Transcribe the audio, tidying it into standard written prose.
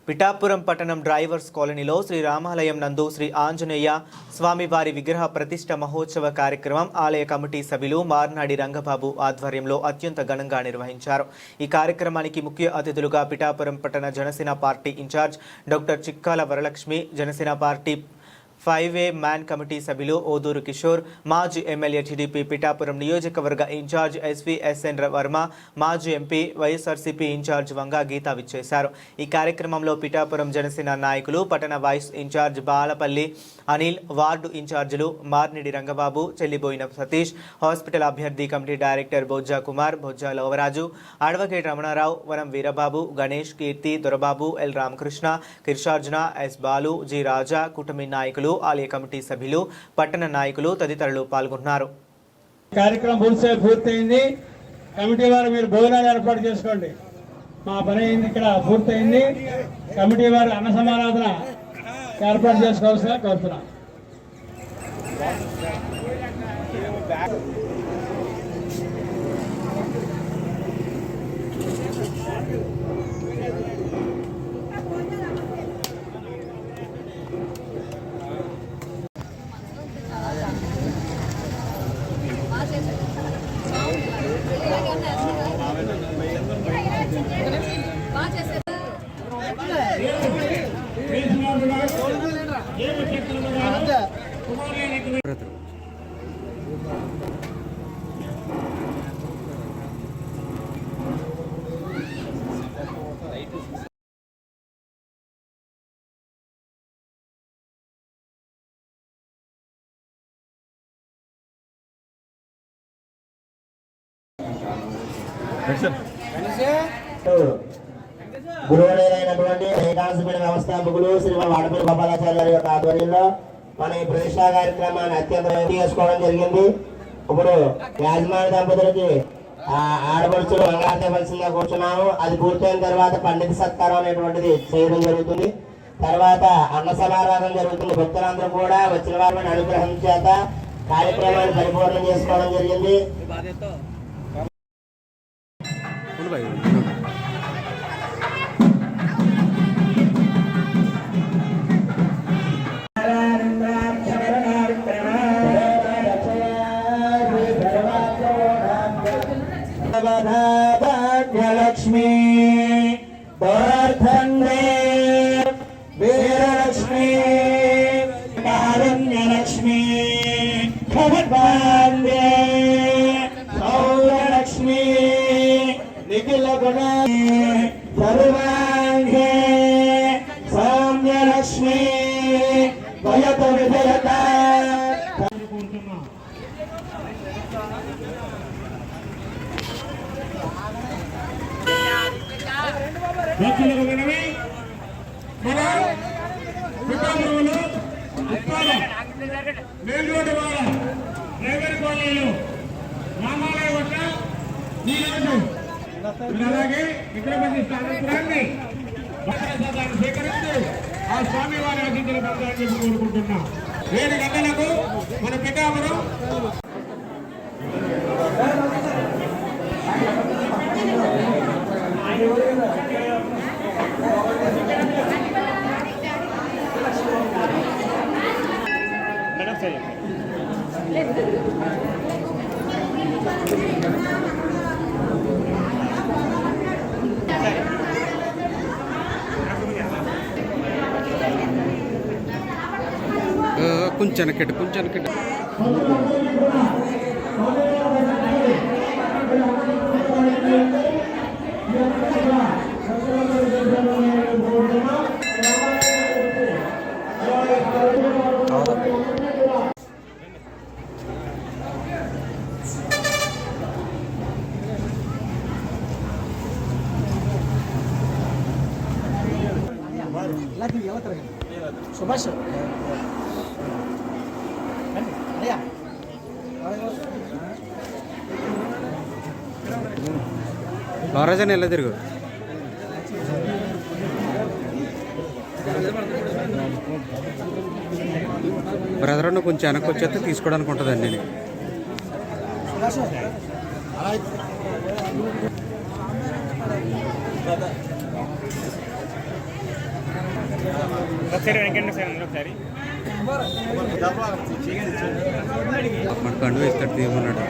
పిఠాపురం పట్టణం డ్రైవర్స్ కాలనీలో శ్రీ రామాలయం నందు శ్రీ ఆంజనేయ స్వామివారి విగ్రహ ప్రతిష్ఠ మహోత్సవ కార్యక్రమం ఆలయ కమిటీ సభ్యులు మార్నాడి రంగబాబు ఆధ్వర్యంలో అత్యంత ఘనంగా నిర్వహించారు. ఈ కార్యక్రమానికి ముఖ్య అతిథులుగా పిఠాపురం పట్టణ Janasena party incharge doctor Chikkala Varalakshmi, Janasena party 5A man committee సభ్యులు ఓదూరు కిషోర్, మాజీ ఎమ్మెల్యే టీడీపీ పిఠాపురం నియోజకవర్గ ఇన్ఛార్జ్ ఎస్వీఎస్ఎన్ వర్మ, మాజీ MP YSRCP incharge Vanga Geetha విచ్చేశారు. ఈ కార్యక్రమంలో పిఠాపురం జనసేన నాయకులు, పట్టణ vice incharge Balapalli Anil, ward ఇన్ఛార్జీలు మార్నిడి రంగబాబు, చెల్లిబోయిన సతీష్, హాస్పిటల్ అభ్యర్థి committee director Bojja Kumar, Bojja Lavaraju, advocate Ramanarao, Vanam Veerababu, Ganesh, Keerthi, Dorababu, L Ramakrishna, కిర్షార్జున, ఎస్ బాలు, జి రాజా, కుటుంబీ నాయకులు, ఆలయ కమిటీ సభ్యులు, పట్టణ నాయకులు తదితరులు పాల్గొన్నారు. కార్యక్రమం పూర్తయింది. కమిటీ వారు మీరు భోజనాలు ఏర్పాటు చేసుకోండి. మా పని అయింది, ఇక్కడ పూర్తయింది. కమిటీ వారు అన్న సమారాధన ఏర్పాటు చేసుకోవాల్సిందిగా కోరుతున్నాం. గురువులైనటువంటి రైతాంశపీఠ వ్యవస్థాపకులు శ్రీ వాడపల్లి గోపాలాచార్య గారి యొక్క ఆధ్వర్యంలో మన ఈ ప్రతిష్టా కార్యక్రమాన్ని అత్యంత చేసుకోవడం జరిగింది. ఇప్పుడు యాజమాన్య దంపతులకి ఆడపడుచులు మంగళార్తవలసిందిగా కూర్చున్నాము. అది పూర్తయిన తర్వాత పండిత సత్కారం అనేటువంటిది చేయడం జరుగుతుంది. తర్వాత అన్న సమారాధన జరుగుతుంది. భక్తులందరూ కూడా వచ్చిన వారి అనుగ్రహం చేత కార్యక్రమాన్ని పరిపూర్ణం చేసుకోవడం జరిగింది. లక్ష్మీ పార్థండే వీరలక్ష్మీ కారుణ్యలక్ష్మీ ఖగద్వాందే సౌరలక్ష్మీ నిఖిల గుణ సర్వాంగే సౌమ్యలక్ష్మీ వయత విజయత భక్తులకు మనమే మన పిఠాపురంలో ఉప్పాడ మెయిన్ రోడ్డు వాడ డ్రైవర్ కాలనీలో రామాలయ వద్ద ఈరోజు అలాగే విగ్రహపతి స్థానాన్ని స్వీకరించి ఆ స్వామి వారి అతిథులు పొందాలని చెప్పి కోరుకుంటున్నాం. 7 గంటలకు మన పిఠాపురం కొంచెం కెట్టు సుభాష్ బారాజాని ఎలా తిరుగు బ్రదర్ అన్న కొంచెం వెనక్కి వచ్చేస్తే తీసుకోవడానికి ఉంటుందండి. మన కండు ఇస్తాడు తీయమన్నాడు.